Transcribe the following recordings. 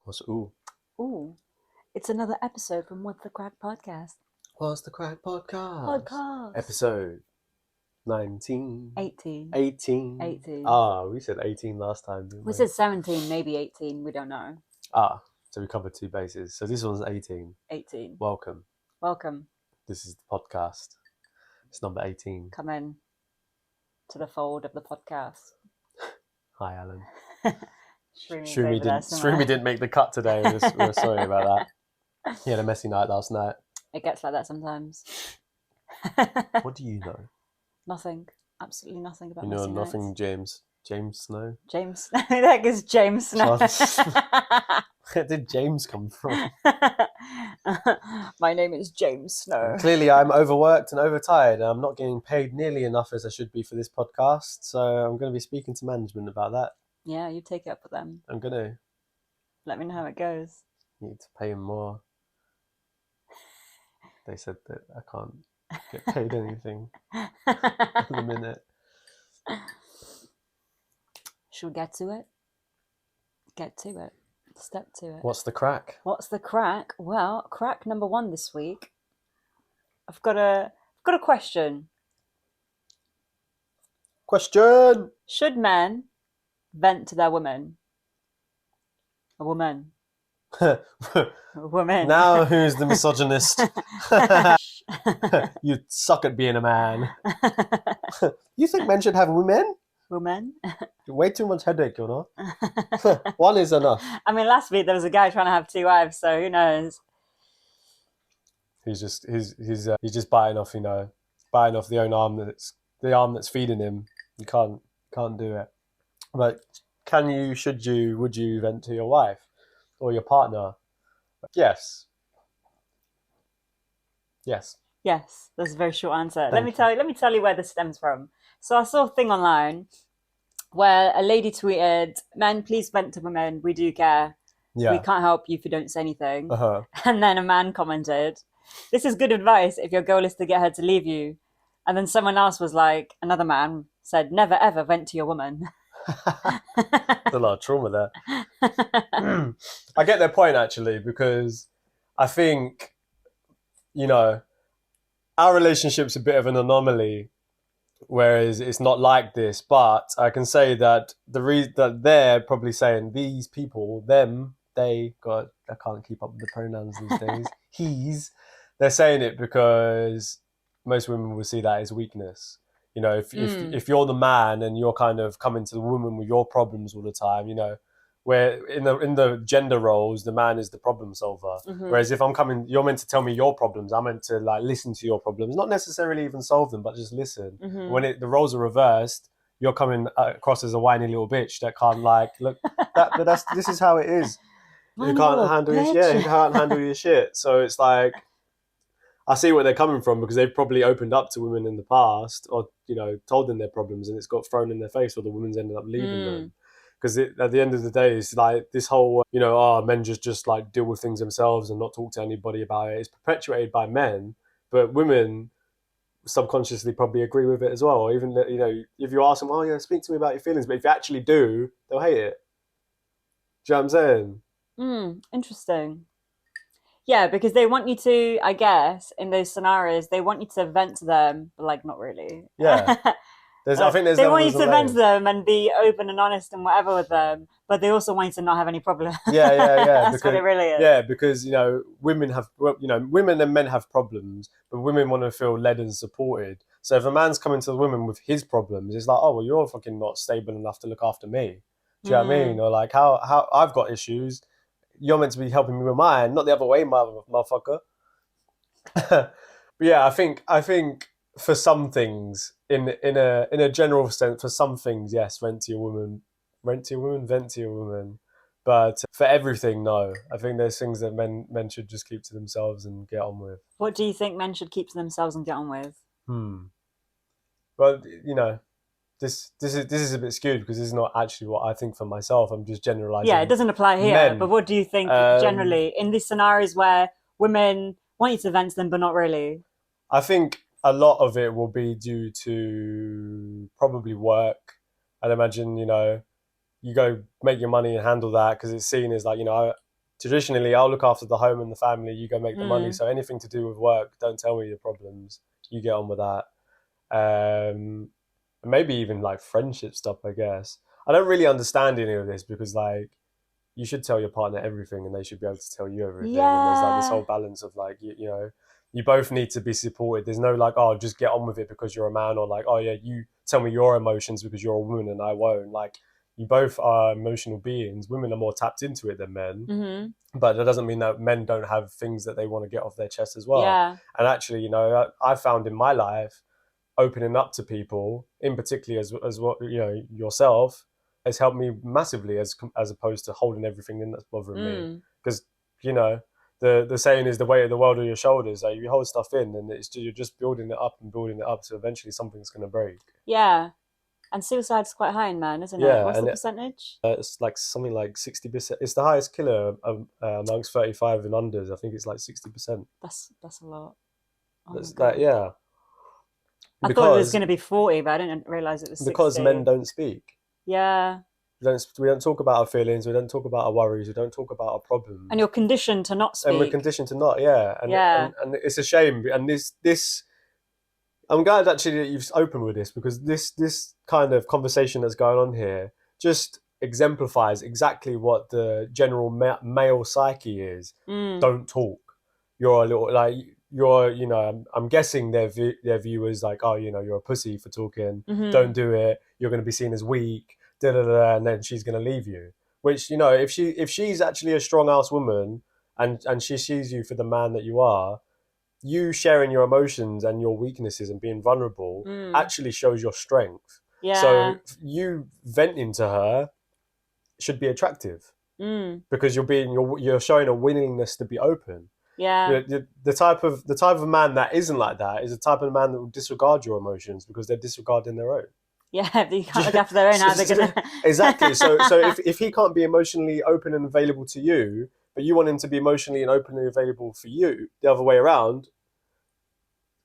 What's ooh? Ooh, it's another episode from What's the Crack podcast. What's the Craic podcast? Podcast. Episode 19. 18. 18. 18. We said 18 last time, didn't we? We said 17, maybe 18. We don't know. So we covered two bases. So this one's 18. 18. Welcome. Welcome. This is the podcast. It's number 18. Come in to the fold of the podcast. Hi, Alan. Shroomy didn't make the cut today. We're sorry about that. He had a messy night last night. It gets like that sometimes. What do you know? Nothing. Absolutely nothing about You know messy nothing, nights. James Snow? James Snow? The heck is James Snow? Where did James come from? My name is James Snow. Clearly, I'm overworked and overtired. I'm not getting paid nearly enough as I should be for this podcast. So I'm going to be speaking to management about that. Yeah, you take it up with them. I'm going to Let me know how it goes. need to pay him more. They said that I can't get paid anything at the minute. Should we get to it? Get to it. Step to it. What's the crack? What's the crack? Well, crack number 1 this week. I've got a question. Question! Should men vent to their women? A woman. A woman. Now who's the misogynist? You suck at being a man. You think men should have women? Woman? Way too much headache, you know? One is enough. I mean, last week there was a guy trying to have 2 wives, so who knows? He's just biting off, biting off the arm that's feeding him. You can't do it. But would you vent to your wife or your partner? Yes. Yes. Yes, that's a very short answer. Let me tell you where this stems from. So I saw a thing online where a lady tweeted, "Men, please vent to women. We do care. Yeah. We can't help you if you don't say anything." Uh-huh. And then a man commented, "This is good advice if your goal is to get her to leave you." And then someone else was like, another man said, "Never ever vent to your woman." There's a lot of trauma there. I get their point, actually, because I think, our relationship's a bit of an anomaly, whereas it's not like this. But I can say that the reason that they're probably saying these people, them, they, God, I can't keep up with the pronouns these days. They're saying it because most women will see that as weakness. If you're the man and you're kind of coming to the woman with your problems all the time, where in the gender roles, the man is the problem solver. Mm-hmm. Whereas if I'm coming, you're meant to tell me your problems. I'm meant to listen to your problems, not necessarily even solve them, but just listen. Mm-hmm. When the roles are reversed, you're coming across as a whiny little bitch that can't look. This is how it is. You can't handle your shit. So it's like, I see where they're coming from, because they've probably opened up to women in the past, or told them their problems, and it's got thrown in their face, or the woman's ended up leaving them. Because at the end of the day, it's like this whole, men just deal with things themselves and not talk to anybody about it. It's perpetuated by men, but women subconsciously probably agree with it as well. Or even, if you ask them, "Oh yeah, speak to me about your feelings," but if you actually do, they'll hate it. Do you know what I'm saying? Interesting. Yeah, because they want you to, I guess, in those scenarios, they want you to vent to them, but not really. Yeah. I think there's they want you to vent to them and be open and honest and whatever with them, but they also want you to not have any problems. Yeah. That's what it really is. Yeah, because women and men have problems, but women want to feel led and supported. So if a man's coming to the woman with his problems, it's like, "Oh well, you're fucking not stable enough to look after me." Do you know what I mean? Or how I've got issues, you're meant to be helping me with mine, not the other way, motherfucker. But yeah, I think for some things, in a general sense, for some things, yes, vent to your woman. But for everything, no. I think there's things that men should just keep to themselves and get on with. What do you think men should keep to themselves and get on with? Well, this is a bit skewed, because this is not actually what I think for myself. I'm just generalizing. Yeah, it doesn't apply here. Men. But what do you think generally in these scenarios where women want you to vent to them, but not really? I think a lot of it will be due to probably work. I'd imagine, you go make your money and handle that, because it's seen as traditionally, I'll look after the home and the family. You go make the money. Mm. So anything to do with work, don't tell me your problems. You get on with that. Maybe even like friendship stuff, I guess. I don't really understand any of this because like you should tell your partner everything and they should be able to tell you everything. And there's like this Yeah. whole balance of like, you know, you both need to be supported. There's no like, oh, just get on with it because you're a man, or like, oh yeah, you tell me your emotions because you're a woman and I won't. Like, you both are emotional beings. Women are more tapped into it than men. Mm-hmm. But that doesn't mean that men don't have things that they want to get off their chest as well. Yeah. And actually, you know, I found in my life, opening up to people, in particular as what, you know, yourself, has helped me massively as opposed to holding everything in that's bothering me. Because, you know, the saying is the weight of the world on your shoulders. Like, you hold stuff in and you're just building it up and building it up, so eventually something's going to break. Yeah. And suicide's quite high in men, isn't it? Yeah, What's and the percentage? It's like something like 60%. It's the highest killer amongst 35 and unders. I think it's like 60%. That's a lot. Oh That's my that, God. yeah. I thought it was going to be 40, but I didn't realize it was 60. Because men don't speak. Yeah. We don't talk about our feelings. We don't talk about our worries. We don't talk about our problems. And you're conditioned to not speak. And we're conditioned to not, yeah. And, Yeah. and it's a shame. And this, I'm glad actually that you've opened with this, because this kind of conversation that's going on here just exemplifies exactly what the general male psyche is. Don't talk. You're a little like you know. I'm guessing their view is like, oh, you know, you're a pussy for talking. Mm-hmm. Don't do it. You're going to be seen as weak. Da da da. And then she's going to leave you. Which, you know, if she's actually a strong ass woman and she sees you for the man that you are, you sharing your emotions and your weaknesses and being vulnerable actually shows your strength. Yeah. So you venting to her should be attractive because you're showing a willingness to be open. Yeah. The type of man that isn't like that is the type of man that will disregard your emotions because they're disregarding their own. Yeah, you can't look after their own. How they're gonna exactly. So if he can't be emotionally open and available to you, but you want him to be emotionally and openly available for you, the other way around,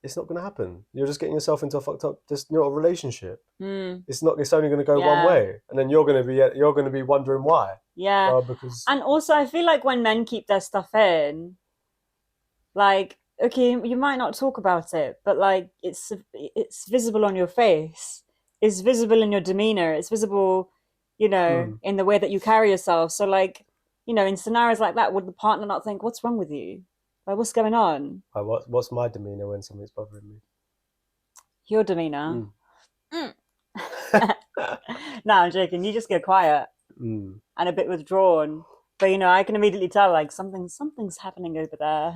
it's not going to happen. You're just getting yourself into a fucked up, just not a relationship. It's only going to go one way, and then you're going to be wondering why. Yeah. Well, because and also I feel like when men keep their stuff in, like, okay, you might not talk about it, but like it's visible on your face. It's visible in your demeanor. It's visible, you know, in the way that you carry yourself. So like, you know, in scenarios like that, would the partner not think, what's wrong with you? Like, what's going on? What's my demeanor when something's bothering me? Your demeanor? No, I'm joking. You just get quiet and a bit withdrawn. But, you know, I can immediately tell, like, something's happening over there.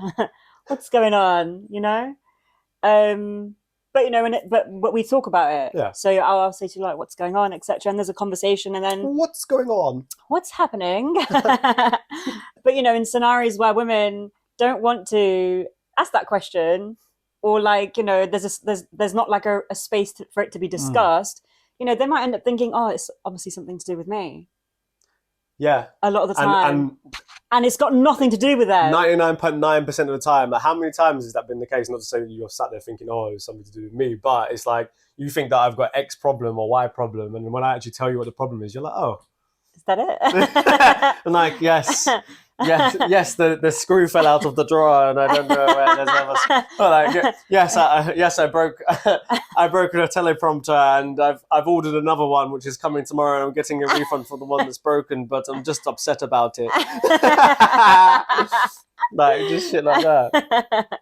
What's going on, you know? But, you know, but we talk about it. Yeah. So I'll say to you, like, what's going on, etc. And there's a conversation, and then what's going on? What's happening? But, you know, in scenarios where women don't want to ask that question, or like, you know, there's not like a space for it to be discussed, you know, they might end up thinking, oh, it's obviously something to do with me. Yeah. A lot of the time. And it's got nothing to do with them. 99.9% of the time. Like, how many times has that been the case? Not to say that you're sat there thinking, oh, it's something to do with me, but it's like you think that I've got X problem or Y problem, and when I actually tell you what the problem is, you're like, oh. Is that it? I'm like, yes. Yes, the screw fell out of the drawer, and I don't know where there's another. Like, yes, I broke a teleprompter, and I've ordered another one, which is coming tomorrow, and I'm getting a refund for the one that's broken, but I'm just upset about it. Like, just shit like that.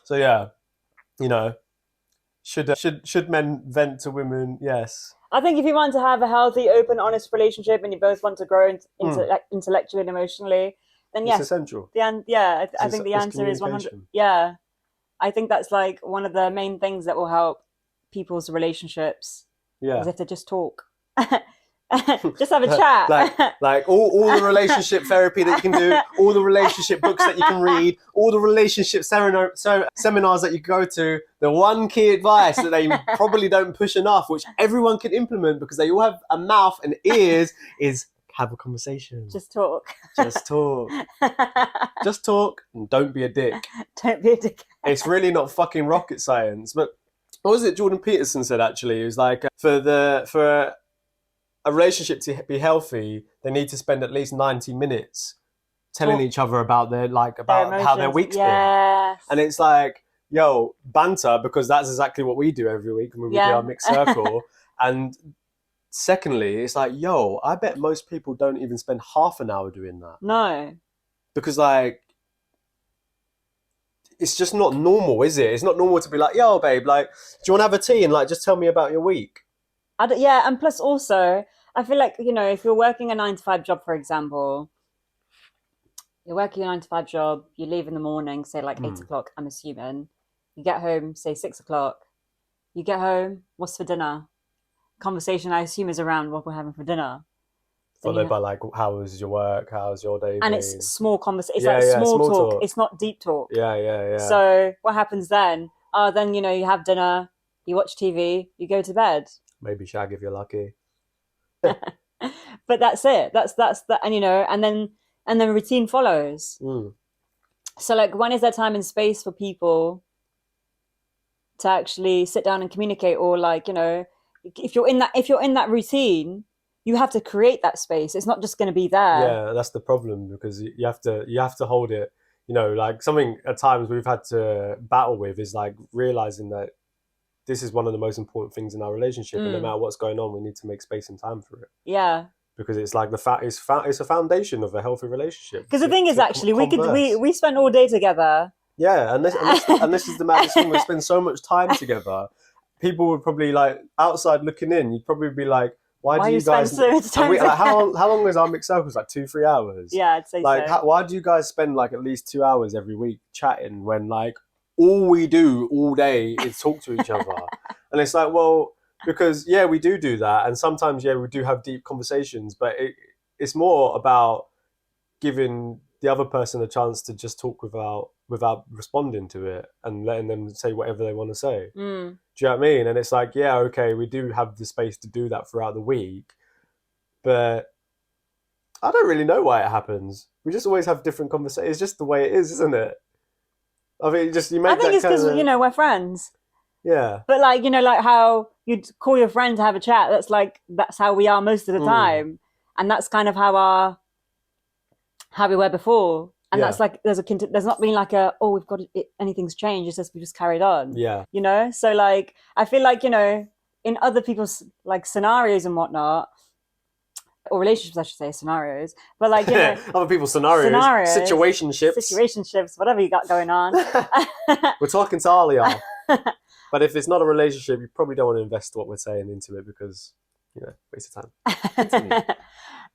So yeah, you know, should men vent to women? Yes. I think if you want to have a healthy, open, honest relationship, and you both want to grow intellectually and emotionally, then yes, it's essential. I think the answer is 100. Yeah, I think that's like one of the main things that will help people's relationships. Yeah, is if they just talk. Just have a chat. like all the relationship therapy that you can do, all the relationship books that you can read, all the relationship seminars that you go to. The one key advice that they probably don't push enough, which everyone can implement because they all have a mouth and ears, is have a conversation. Just talk. Just talk. Just talk and don't be a dick. Don't be a dick. It's really not fucking rocket science. But what was it Jordan Peterson said actually? It was like for a relationship to be healthy, they need to spend at least 90 minutes telling each other about their about how their week's been, and it's like, yo, banter, because that's exactly what we do every week when we do our mixed circle. And secondly, it's like, yo, I bet most people don't even spend half an hour doing that. No, because like, it's just not normal, is it? It's not normal to be like, yo, babe, like, do you want to have a tea and like just tell me about your week? and plus also, I feel like, if you're working a 9 to 5 job, for example, you're working a 9 to 5 job, you leave in the morning, say like 8 o'clock, I'm assuming. You get home, say 6 o'clock. You get home, what's for dinner? Conversation, I assume, is around what we're having for dinner. Followed by like, how was your work? How's your day and been? It's small conversation. It's like small talk. It's not deep talk. Yeah. So what happens then? Then you have dinner, you watch TV, you go to bed. Maybe shag if you're lucky. But that's it. That's that, and then routine follows. So like, when is there time and space for people to actually sit down and communicate? Or like, if you're in that routine, you have to create that space. It's not just going to be there. Yeah, that's the problem, because you have to hold it. Like, something at times we've had to battle with is like realizing that this is one of the most important things in our relationship, and no matter what's going on, we need to make space and time for it. Yeah, because it's like it's a foundation of a healthy relationship. Because the thing is, actually, we spend all day together. Yeah, and this is the magic thing. We spend so much time together. People would probably, like, outside looking in, you'd probably be like, why do you guys spend so much time like, how long is our mixed circles? Like 2-3 hours? Yeah, I'd say like, so. Why do you guys spend like at least 2 hours every week chatting when like all we do all day is talk to each other? And it's like, well, because we do that, and sometimes we do have deep conversations, but it's more about giving the other person a chance to just talk without responding to it, and letting them say whatever they want to say. Do you know what I mean? And it's like, okay, we do have the space to do that throughout the week, but I don't really know why it happens. We just always have different conversations. It's just the way it is, isn't it? I mean, you make. I think it's because we're friends. Yeah. But like, like how you'd call your friend to have a chat. That's how we are most of the time, and that's kind of how we were before. And that's like, there's not been like anything's changed. It's just we just carried on. Yeah. So like, I feel like, in other people's like scenarios and whatnot, or relationships, I should say, scenarios. But like, other people's scenarios, situationships, whatever you got going on. We're talking to all y'all. But if it's not a relationship, you probably don't want to invest what we're saying into it, because, waste of time.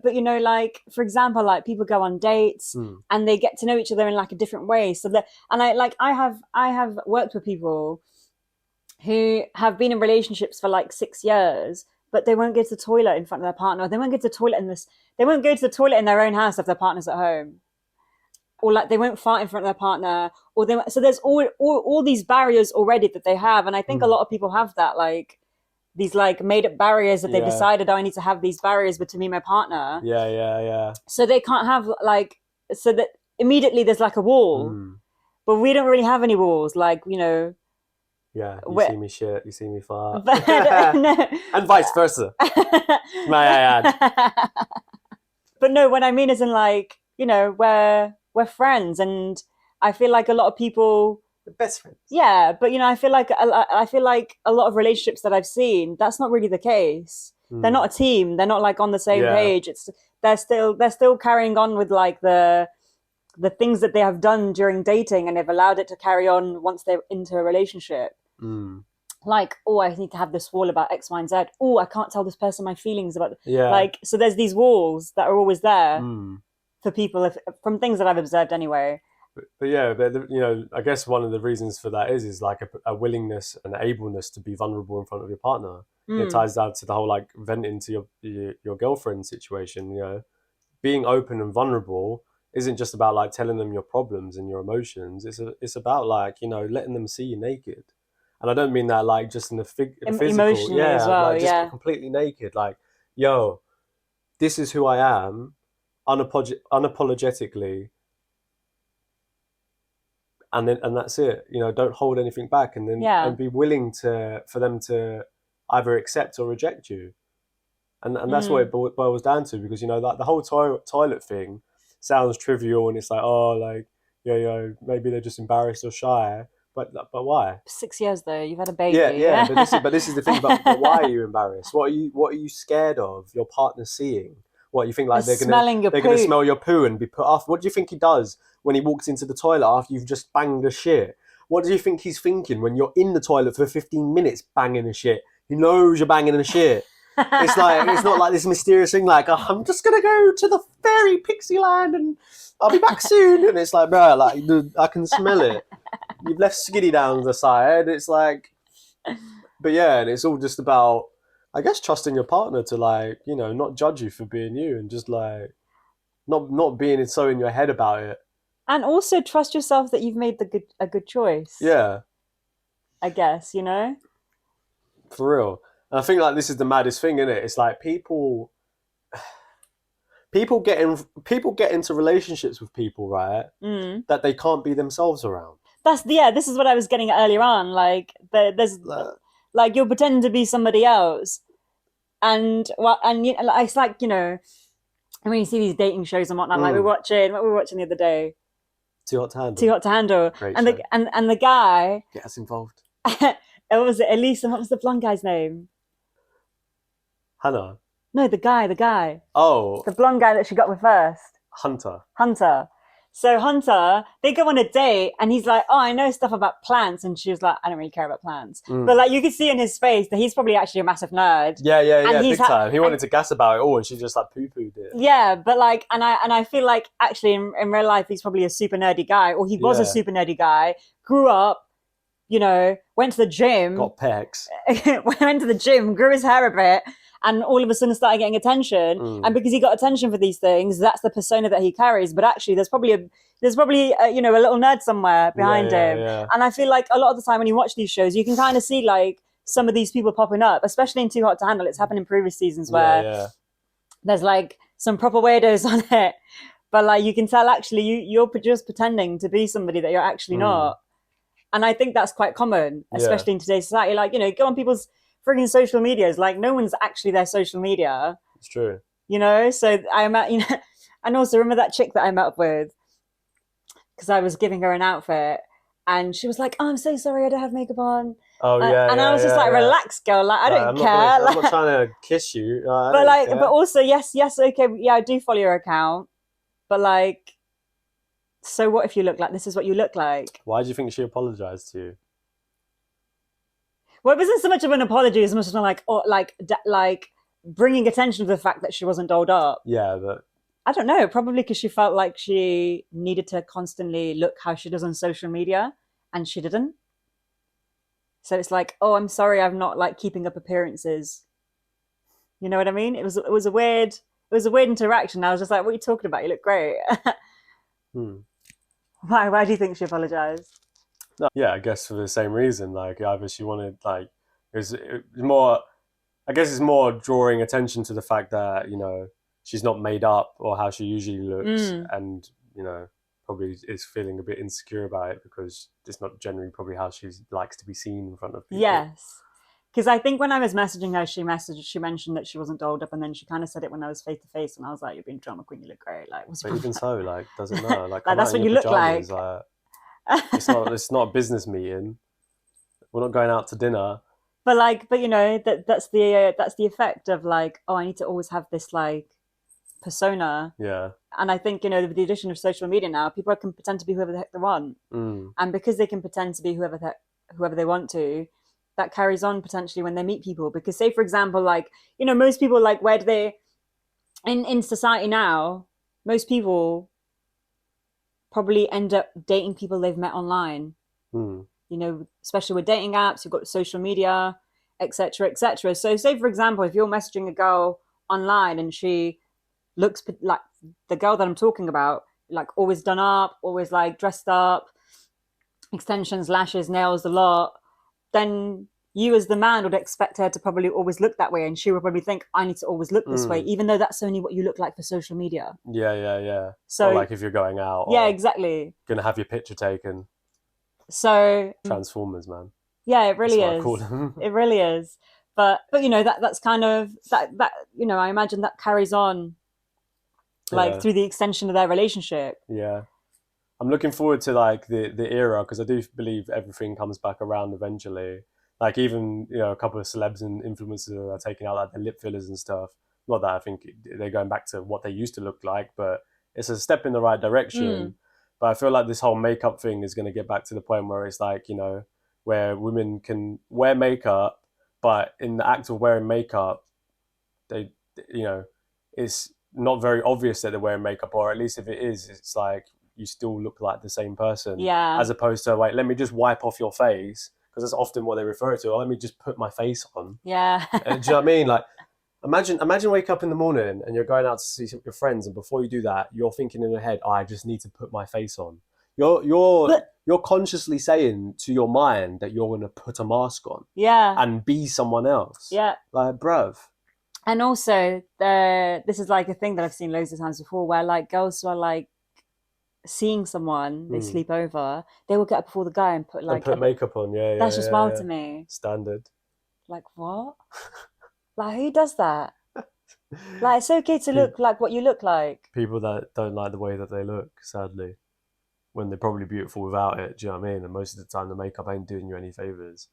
But like, for example, like, people go on dates and they get to know each other in like a different way. So that, and I have worked with people who have been in relationships for like 6 years, but they won't go to the toilet in front of their partner. They won't go to the toilet they won't go to the toilet in their own house if their partner's at home. Or like, they won't fart in front of their partner, so there's all these barriers already that they have. And I think a lot of people have that, like, these like made up barriers that they've decided, I need to have these barriers between me and my partner. Yeah. So they can't have like, so that immediately there's like a wall, but we don't really have any walls. Like, Yeah, you see me shit, you see me fart. No. And vice versa. May I add. But no, what I mean is, in like, we're friends, and I feel like a lot of people, the best friends. Yeah, but I feel like a lot of relationships that I've seen, that's not really the case. They're not a team. They're not like on the same page. They're still carrying on with like the things that they have done during dating, and they've allowed it to carry on once they're into a relationship. Like, I need to have this wall about X, Y, and Z. I can't tell this person my feelings about. Like, so there's these walls that are always there for people, from things that I've observed anyway. But I guess one of the reasons for that is like a willingness and ableness to be vulnerable in front of your partner. It ties down to the whole like venting to your girlfriend situation. Being open and vulnerable isn't just about like telling them your problems and your emotions. It's about like, letting them see you naked. And I don't mean that like just in the physical, emotionally as well, like just completely naked. Like, yo, this is who I am, unapologetically. And that's it. Don't hold anything back, and then and be willing for them to either accept or reject you. And that's what it boils down to, because that the whole toilet thing, sounds trivial, and it's like, oh, like, maybe they're just embarrassed or shy. But why? 6 years though, you've had a Yeah, baby. yeah. But this is the thing. But why are you embarrassed? What are you scared of? Your partner seeing? What you think, like Smelling your they're gonna poo. smell your poo and be put off? What do you think he does when he walks into the toilet after you've just banged a shit? What do you think he's thinking when you're in the toilet for 15 minutes banging a shit? He knows you're banging a shit. It's like, it's not like this mysterious thing like, oh, I'm just gonna go to the fairy pixie land and I'll be back soon. And it's like, bro, like, dude, I can smell it. You've left skinny down the side. It's like, but yeah, and it's all just about, I guess, trusting your partner to, like, not judge you for being you, and just like not being so in your head about it. And also trust yourself that you've made a good choice. Yeah, I guess, you know? for real. And I think, like, this is the maddest thing, isn't it? It's like people get into relationships with people, right? That they can't be themselves around. This is what I was getting at earlier on. Like there's like you're pretending to be somebody else, and it's like, when you see these dating shows and whatnot, like what we were watching the other day, Too Hot to Handle. Too Hot to Handle, Great and show. the guy, Get us involved. what was it, Elisa? What was the blonde guy's name? Hannah. No, the guy. Oh, The blonde guy that she got with first. Hunter. So Hunter, they go on a date and he's like, oh, I know stuff about plants. And she was like, I don't really care about plants. But like, you could see in his face that he's probably actually a massive nerd. Yeah, big time. He wanted to gas about it all, and she just like poo-pooed it. Yeah, but like, and I feel like actually in real life, he's probably a super nerdy guy, or he was a super nerdy guy, grew up, went to the gym. Got pecs. Went to the gym, grew his hair a bit, and all of a sudden started getting attention. And because he got attention for these things, that's the persona that he carries. But actually, there's probably a little nerd somewhere behind him. Yeah. And I feel like a lot of the time when you watch these shows, you can kind of see like some of these people popping up, especially in Too Hot to Handle. It's happened in previous seasons where there's like some proper weirdos on it, but like you can tell actually you're just pretending to be somebody that you're actually not. And I think that's quite common, especially in today's society. Like, go on people's frigging social medias, like no one's actually their social media. It's true. So I'm at, and also remember that chick that I met up with, because I was giving her an outfit and she was like, oh, I'm so sorry, I don't have makeup on. Oh yeah. And I was just like, relax, girl. Like, I don't care. I'm not trying to kiss you. But also, yes, okay, yeah, I do follow your account. But like, so what if you look like this is what you look like? Why do you think she apologized to you? Well, it wasn't so much of an apology as much as like bringing attention to the fact that she wasn't dolled up. Yeah, but I don't know. Probably because she felt like she needed to constantly look how she does on social media, and she didn't. So it's like, oh, I'm sorry, I'm not like keeping up appearances. You know what I mean? It was a weird interaction. I was just like, what are you talking about? You look great. Why do you think she apologized? No, yeah, I guess for the same reason. Like, either she wanted, like, it's more. I guess it's more drawing attention to the fact that she's not made up or how she usually looks, and probably is feeling a bit insecure about it because it's not generally probably how she likes to be seen in front of people. Yes, because I think when I was messaging her, she mentioned that she wasn't dolled up, and then she kind of said it when I was face to face, and I was like, "You're being drama queen. You look great." Like, but even so, like, doesn't matter. Like, like that's what you look like. It's not a business meeting. We're not going out to dinner. But that's the effect of like, oh, I need to always have this like persona. Yeah. And I think with the addition of social media now, people can pretend to be whoever the heck they want, and because they can pretend to be whoever they want to, that carries on potentially when they meet people. Because say for example, like most people, like where do they in society now? Most people probably end up dating people they've met online. Especially with dating apps, you've got social media, etc., etc. So say for example, if you're messaging a girl online and she looks like the girl that I'm talking about, like always done up, always like dressed up, extensions, lashes, nails, a lot, then you as the man would expect her to probably always look that way, and she would probably think, I need to always look this way, even though that's only what you look like for social media. Yeah. So or like if you're going out, yeah, exactly, gonna have your picture taken. So Transformers, man. Yeah, it really is. It really is. But that's kind of that I imagine that carries on like Yeah, through the extension of their relationship. yeah. I'm looking forward to like the era because I do believe everything comes back around eventually. Like even a couple of celebs and influencers are taking out like the lip fillers and stuff. Not that I think they're going back to what they used to look like, but it's a step in the right Mm. direction. But I feel like this whole makeup thing is going to get back to the point where it's like where women can wear makeup, but in the act of wearing makeup, they you know it's not very obvious that they're wearing makeup, or at least if it is, it's like you still look like the same person, Yeah. as opposed to like let me just wipe off your face, because that's often what they refer to. Oh, let me just put my face on. Yeah. Do you know what I mean? Like imagine wake up in the morning and you're going out to see your friends, and before you do that, you're thinking in your head, oh, I just need to put my face on. You're consciously saying to your mind that you're going to put a mask on Yeah. and be someone else. Yeah. Like, bruv. And also, this is like a thing that I've seen loads of times before, where like girls who are like seeing someone, they Hmm. sleep over, they will get up before the guy and put And like a put bit. makeup on, yeah, That's yeah, just yeah, wild yeah. to me. Standard. Like what? Like who does that? Like it's okay to look like what you look like. People that don't like the way that they look, sadly, when they're probably beautiful without it. Do you know what I mean? And most of the time, the makeup ain't doing you any favors.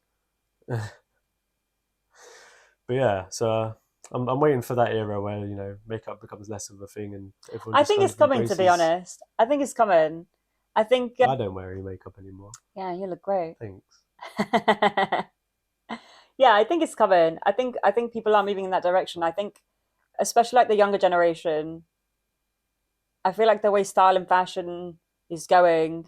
But yeah, so I'm waiting for that era where makeup becomes less of a thing and everyone I just think kind it's of coming, to be embraces. honest. I think it's coming. I think I don't wear any makeup anymore. yeah, you look great. Thanks. Yeah, I think it's coming. I think people are moving in that direction. I think especially like the younger generation, I feel like the way style and fashion is going,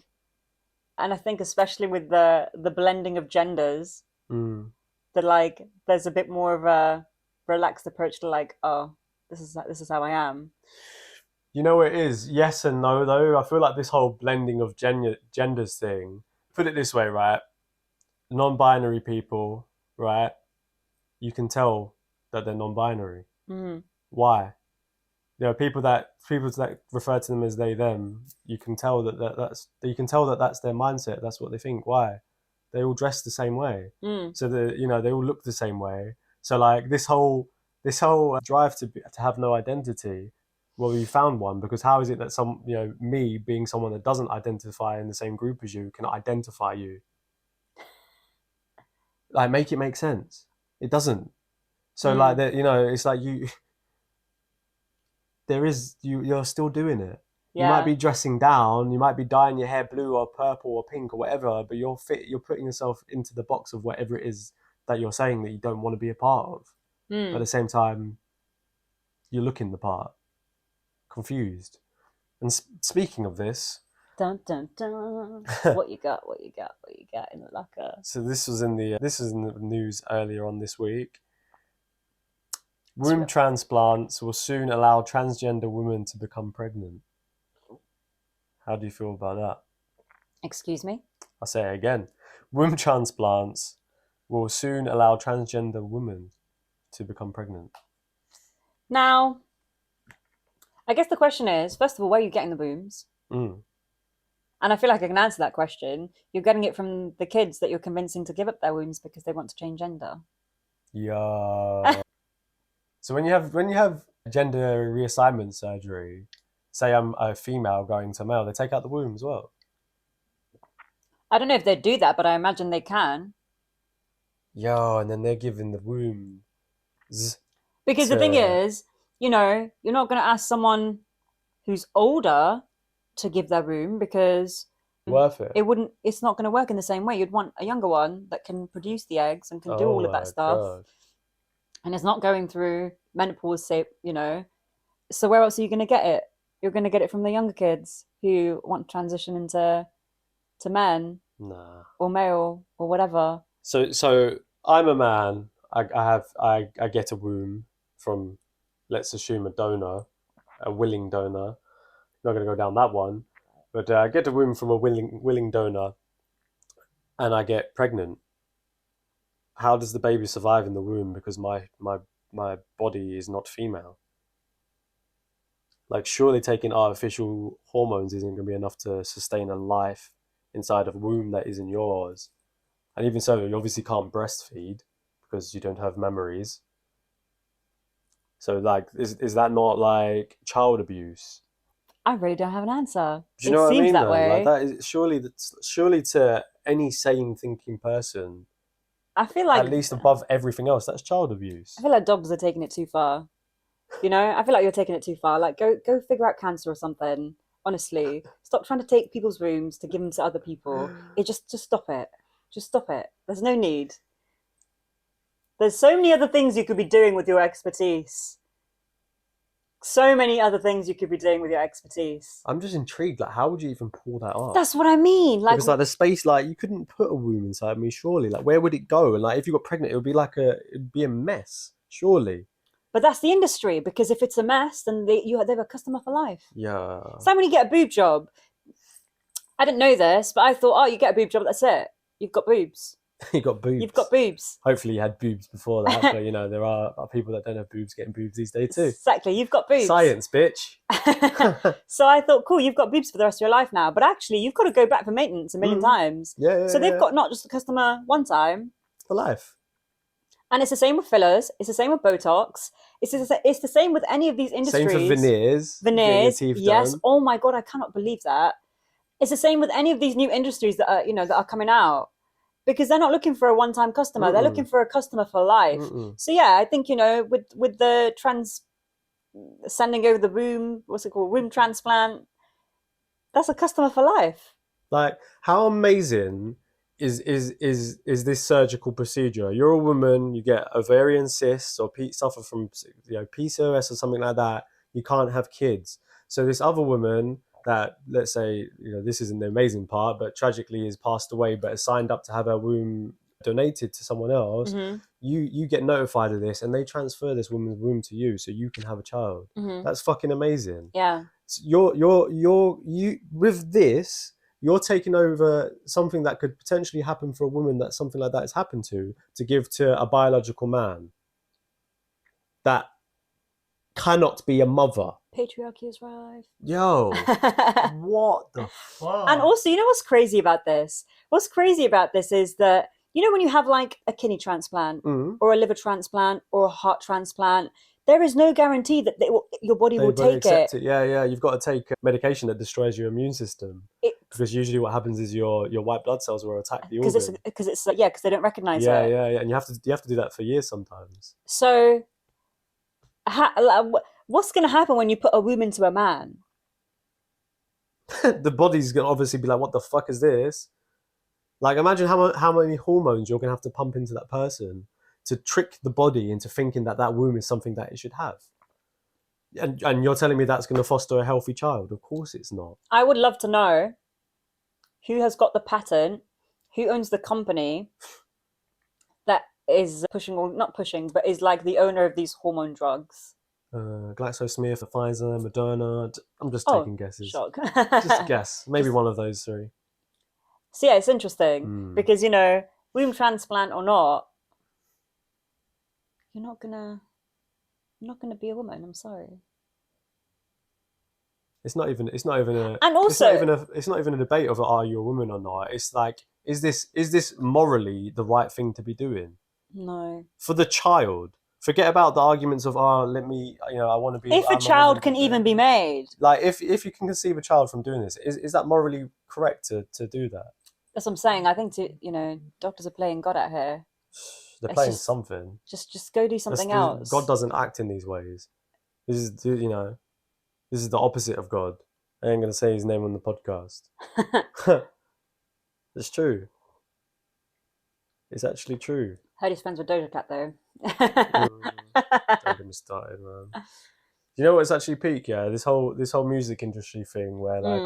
and I think especially with the blending of genders, Mm. that like there's a bit more of a relaxed approach to like, oh, this is how I am. You know what it is? Yes and no, though. I feel like this whole blending of genders thing. Put it this way, right? Non-binary people, right? You can tell that they're non-binary. Mm. Why? People that refer to them as they them. You can tell that's their mindset. That's what they think. Why? They all dress the same way, Mm. so they all look the same way. So like this whole drive to have no identity. Well, you found one, because how is it that me being someone that doesn't identify in the same group as you can identify you? Like, make it make sense. It doesn't. So like Mm. that, it's like you're still doing it. You might Yeah. be dressing down, you might be dyeing your hair blue or purple or pink or whatever, but you're putting yourself into the box of whatever it is that you're saying that you don't want to be a part of. But at Mm. the same time, you're looking the part, confused. And speaking of this, Dun dun dun. What you got? What you got? What you got in the locker? so this was in the news earlier on this week. It's Womb transplants will soon allow transgender women to become pregnant. How do you feel about that? Excuse me. I'll say it again. Womb transplants will soon allow transgender women to become pregnant. Now, I guess the question is, first of all, where are you getting the wombs? Mm. And I feel like I can answer that question. You're getting it from the kids that you're convincing to give up their wombs because they want to change gender. Yeah. So when you have gender reassignment surgery, say I'm a female going to male, they take out the womb as well. I don't know if they do that, but I imagine they can. Yeah, and then they're giving the womb Because the thing to is, you're not going to ask someone who's older to give their womb because worth it. it's not going to work in the same way. You'd want a younger one that can produce the eggs and can do Oh all of that my stuff, god. and it's not going through menopause, say. So where else are you going to get it? You're going to get it from the younger kids who want to transition into to men Nah. or male or whatever. So I'm a man. I get a womb from, let's assume, a donor, a willing donor. Not going to go down that one, but I get a womb from a willing donor, and I get pregnant. How does the baby survive in the womb? Because my body is not female. Like, surely taking artificial hormones isn't going to be enough to sustain a life inside of a womb that isn't yours. And even so, you obviously can't breastfeed because you don't have memories. So, like, is that not like child abuse? I really don't have an answer. Do you It know what I seems mean that though? Like way. that is surely to any sane thinking person, I feel at like least above everything else, that's child abuse. dogs are taking it too far. You know, I feel like you're taking it too far. Like, go figure out cancer or something. Honestly, stop trying to take people's wombs to give them to other people. It just stop it. Just stop it. There's no need. There's so many other things you could be doing with your expertise. So many other things you could be doing with your expertise. I'm just intrigued. Like, how would you even pull that off? That's what I mean. Like, Because like the space, like you couldn't put a womb inside me, surely. Like, where would it go? And like, if you got pregnant, it'd be a mess, surely. but that's the industry because if it's a mess, then they have a customer for life. Yeah, It's like when you get a boob job. I didn't know this, but I thought, oh, you get a boob job, that's it. You've got boobs. you got You've got boobs. boobs. Hopefully, you had boobs before that, but you know there are people that don't have boobs getting boobs these days too. Exactly, you've got boobs. Science, bitch. So I thought, cool, you've got boobs for the rest of your life now. But actually, you've got to go back for maintenance a million times. Yeah, So yeah, they've yeah. got not just the customer one time. For life. And it's the same with fillers. It's the same with Botox. It's the same with any of these industries. Same for veneers. Getting your Veneers, teeth yes. done. Oh my God, I cannot believe that. It's the same with any of these new industries that are, that are coming out. Because they're not looking for a one-time customer. They're looking for a customer for life. So yeah, I think, with the sending over the womb, what's it called? Womb transplant. That's a customer for life. Like, how amazing is this surgical procedure? You're a woman, you get ovarian cysts or suffer from PCOS or something like that. You can't have kids. So this other woman that, let's say, this isn't the amazing part, but tragically has passed away, but has signed up to have her womb donated to someone else. Mm-hmm. You get notified of this, and they transfer this woman's womb to you, so you can have a child. Mm-hmm. That's fucking amazing. Yeah. You with this, you're taking over something that could potentially happen for a woman that something like that has happened to give to a biological man that cannot be a mother. Patriarchy is right. Yo, what the fuck? And also, you know what's crazy about this? What's crazy about this is that, when you have like a kidney transplant or a liver transplant or a heart transplant, there is no guarantee that your body will take it. Yeah. You've got to take medication that destroys your immune system. Because usually what happens is your white blood cells will attack the organ. Because they don't recognize it. Yeah. And you have to do that for years sometimes. So, what's going to happen when you put a womb into a man? The body's going to obviously be like, what the fuck is this? Like, imagine how many hormones you're going to have to pump into that person to trick the body into thinking that womb is something that it should have. And you're telling me that's going to foster a healthy child? Of course it's not. I would love to know who has got the patent, who owns the company that is pushing, or not pushing, but is like the owner of these hormone drugs. GlaxoSmith, Pfizer, Moderna. I'm just taking guesses. Shock. Just guess. Maybe one of those three. So yeah, it's interesting because, womb transplant or not, you're not gonna be a woman. I'm sorry. It's not even a. And also, it's not even a debate of are you a woman or not. It's like, is this morally the right thing to be doing? No. For the child, forget about the arguments of I want to be. If a child can even be made, like if you can conceive a child from doing this, is that morally correct to do that? That's what I'm saying. I think doctors are playing God out here. They're playing something. Just go do something else. God doesn't act in these ways. This is the opposite of God. I ain't gonna say his name on the podcast. It's true. It's actually true. Heard he's friends with Doja Cat though. Don't get me started, man. Do you know what's actually peak? Yeah, this whole music industry thing where like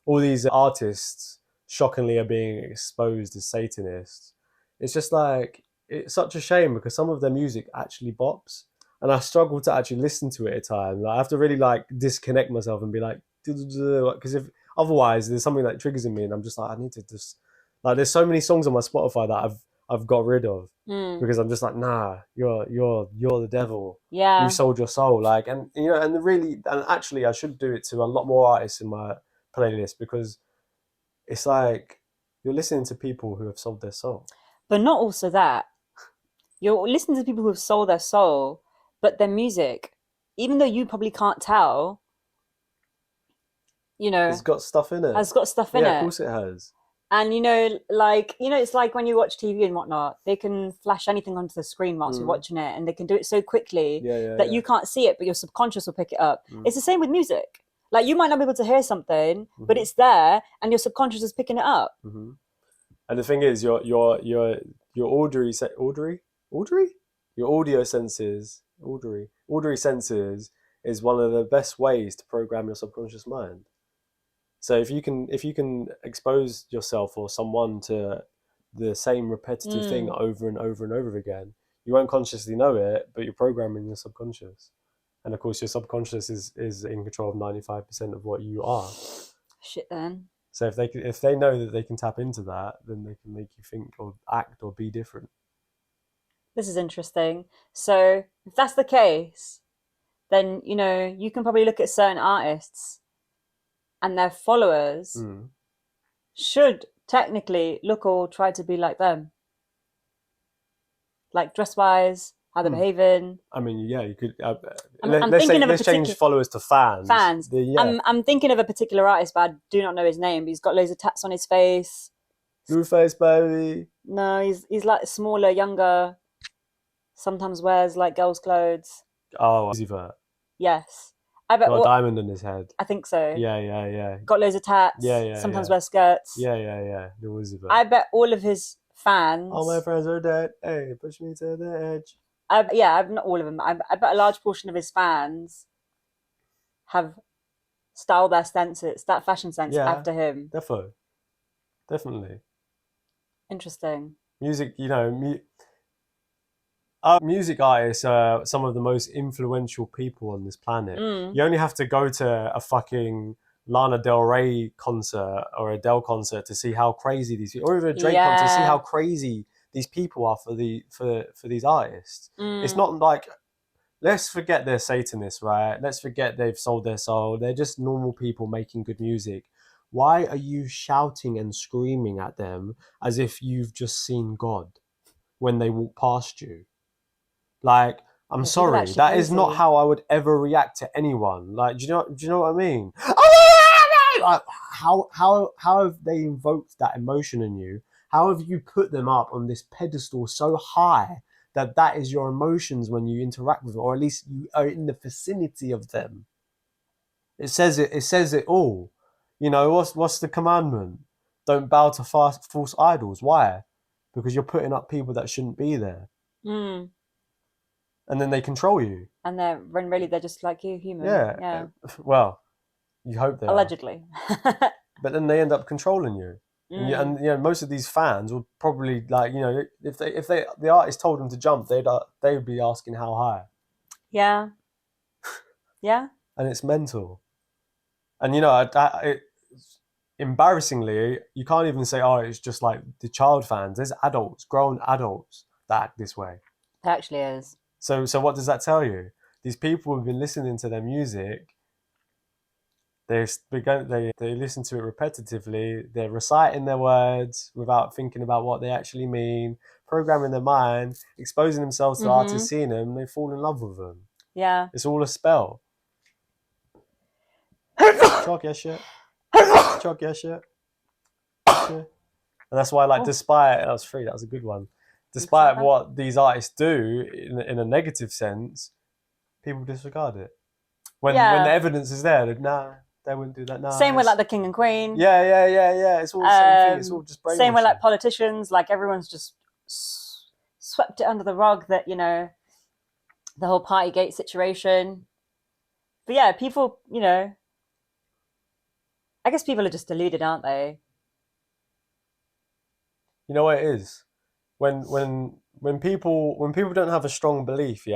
all these artists shockingly are being exposed as Satanists. It's just like, it's such a shame because some of their music actually bops, and I struggle to actually listen to it at times. Like, I have to really like disconnect myself and be like, because if otherwise there's something that triggers in me, and I'm just like, I need to just like. There's so many songs on my Spotify that I've got rid of because I'm just like, nah, you're the devil. Yeah, you sold your soul. Like, and and actually, I should do it to a lot more artists in my playlist because it's like you're listening to people who have sold their soul. But not also that. You're listening to people who have sold their soul, but their music, even though you probably can't tell, you know, It's got stuff in it. has got stuff in Yeah, of it. course it has. And it's like when you watch TV and whatnot, they can flash anything onto the screen whilst you're Mm. watching it, and they can do it so quickly Yeah, yeah, that yeah. you can't see it, but your subconscious will pick it up. Mm. It's the same with music. Like you might not be able to hear something, but it's there, and your subconscious is picking it up. Mm-hmm. And the thing is, your auditory, your auditory senses is one of the best ways to program your subconscious mind. So if you can expose yourself or someone to the same repetitive thing over and over and over again, you won't consciously know it, but you're programming your subconscious. And of course, your subconscious is in control of 95% of what you are. Shit, then. So if they know that they can tap into that, then they can make you think or act or be different. This is interesting. So if that's the case, then you can probably look at certain artists and their followers should technically look or try to be like them, like dress wise, how they're behaving. I mean, yeah, you could. Let's change followers to fans. Fans. Yeah. I'm thinking of a particular artist, but I do not know his name. He's got loads of tats on his face. Blueface, baby. No, he's like smaller, younger. Sometimes wears like girls' clothes. Oh, Uzi Vert. Yes, I bet. Got a diamond in his head. I think so. Yeah. Got loads of tats. Yeah. Sometimes wears skirts. Yeah. The Uzi Vert. I bet all of his fans. All my friends are dead. Hey, push me to the edge. Not all of them. I bet a large portion of his fans have styled their senses, that fashion sense, after him. Definitely. Interesting. Music, music artists are some of the most influential people on this planet. You only have to go to a fucking Lana Del Rey concert or Adele concert to see how crazy these people, or even a Drake concert, to see how crazy these people are for these artists. It's not like, let's forget they're Satanists, right? Let's forget they've sold their soul. They're just normal people making good music. Why are you shouting and screaming at them as if you've just seen God when they walk past you? Like, I'm sorry, that is not how I would ever react to anyone. Like, do you know what I mean? Like, how have they invoked that emotion in you? How have you put them up on this pedestal so high that is your emotions when you interact with them, or at least you are in the vicinity of them? It says it all. What's the commandment? Don't bow to false idols. Why? Because you're putting up people that shouldn't be there. And then they control you. And when really they're just like you, human. Yeah. Well, you hope they allegedly. But then they end up controlling you. And most of these fans will probably, like, if the artist told them to jump, they'd be asking how high. Yeah. And it's mental. And embarrassingly, you can't even say, oh, it's just like the child fans. There's grown adults that act this way. It actually is. So what does that tell you? These people have been listening to their music. They listen to it repetitively. They're reciting their words without thinking about what they actually mean, programming their mind, exposing themselves to artists, seeing them, they fall in love with them. Yeah. It's all a spell. Chalk your shit. And that's why, like, despite... That was free, that was a good one. Despite what these artists do in a negative sense, people disregard it. When the evidence is there, nah, they wouldn't do that. Nah, same with like the king and queen. Yeah. It's all the same thing. It's all just brainwashing. Same with like politicians. Like everyone's just swept it under the rug that, the whole Partygate situation. But yeah, people, I guess people are just deluded, aren't they? You know what it is? When people don't have a strong belief,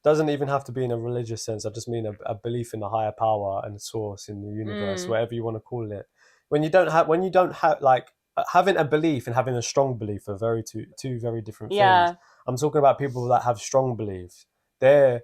doesn't even have to be in a religious sense. I just mean a belief in a higher power and a source in the universe, whatever you want to call it. When you don't have like having a belief and having a strong belief are two very different things. I'm talking about people that have strong beliefs. They're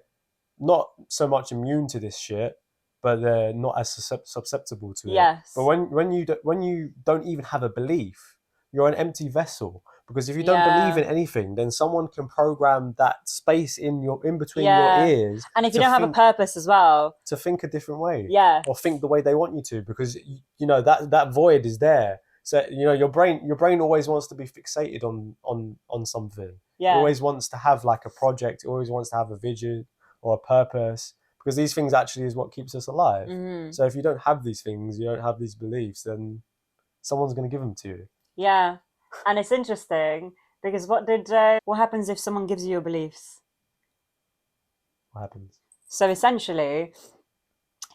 not so much immune to this shit, but they're not as susceptible to it. But when you don't even have a belief, you're an empty vessel. Because if you don't believe in anything, then someone can program that space in between your ears. And if you don't have a purpose as well, to think a different way, yeah, or think the way they want you to, because you know that void is there. So you know your brain always wants to be fixated on something. yeah, It always wants to have like a project. It always wants to have a vision or a purpose, because these things actually is what keeps us alive. mm-hmm. So if you don't have these things, you don't have these beliefs, then someone's going to give them to you. Yeah. And it's interesting because what happens if someone gives you your beliefs? What happens? So essentially,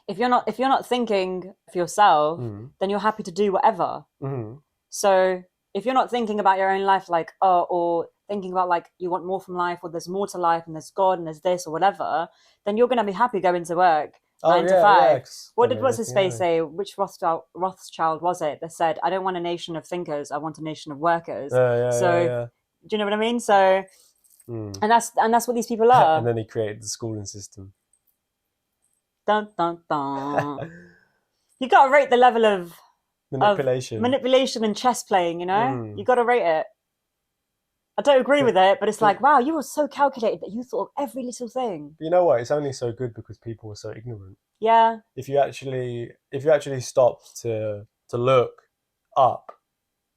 if you're not thinking for yourself, then you're happy to do whatever. Mm-hmm. So if you're not thinking about your own life, like, or thinking about like you want more from life, or there's more to life, and there's God, and there's this or whatever, then you're gonna be happy going to work 9 to 5. What's his face say? Which Rothschild was it that said, "I don't want a nation of thinkers, I want a nation of workers." Do you know what I mean? So, and that's what these people are. And then he created the schooling system. Dun dun dun. You gotta rate the level of manipulation and chess playing. You know, you gotta rate it. I don't agree with it, but it's like, wow, you were so calculated that you thought of every little thing. You know what? It's only so good because people are so ignorant. Yeah. If you actually stop to look up,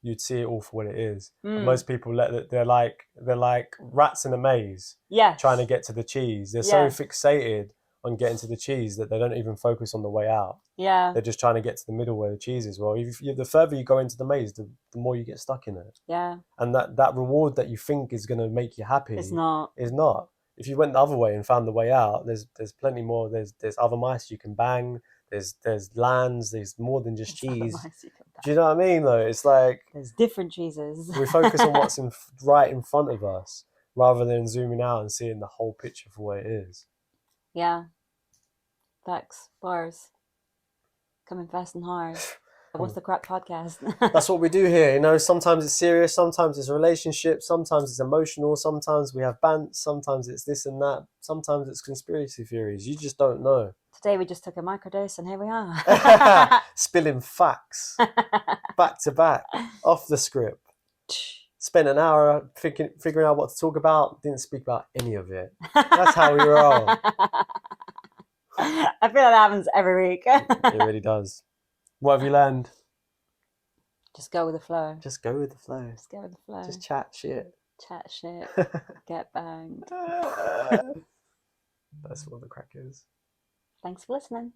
you'd see it all for what it is. And most people they're like rats in a maze. Yes. Trying to get to the cheese. They're so fixated on getting to the cheese that they don't even focus on the way out. Yeah. They're just trying to get to the middle where the cheese is. Well, the further you go into the maze, the more you get stuck in it. Yeah. And that reward that you think is going to make you happy is not. If you went the other way and found the way out, there's plenty more. There's other mice you can bang. There's lands. There's more than just cheese. Do you know what I mean? Though it's like there's different cheeses. We focus on what's right in front of us rather than zooming out and seeing the whole picture for what it is. Yeah. Facts. Bars. Coming fast and hard. What's the Craic podcast? That's what we do here. You know, sometimes it's serious, sometimes it's relationships, sometimes it's emotional, sometimes we have bants, sometimes it's this and that, sometimes it's conspiracy theories. You just don't know. Today we just took a microdose and here we are. Spilling facts back to back, off the script. Spent an hour figuring out what to talk about, didn't speak about any of it. That's how we roll. I feel like that happens every week. It really does. What have you learned? Just go with the flow. Just go with the flow. Just go with the flow. Just chat shit. Chat shit. Get banged. That's what the crack is. Thanks for listening.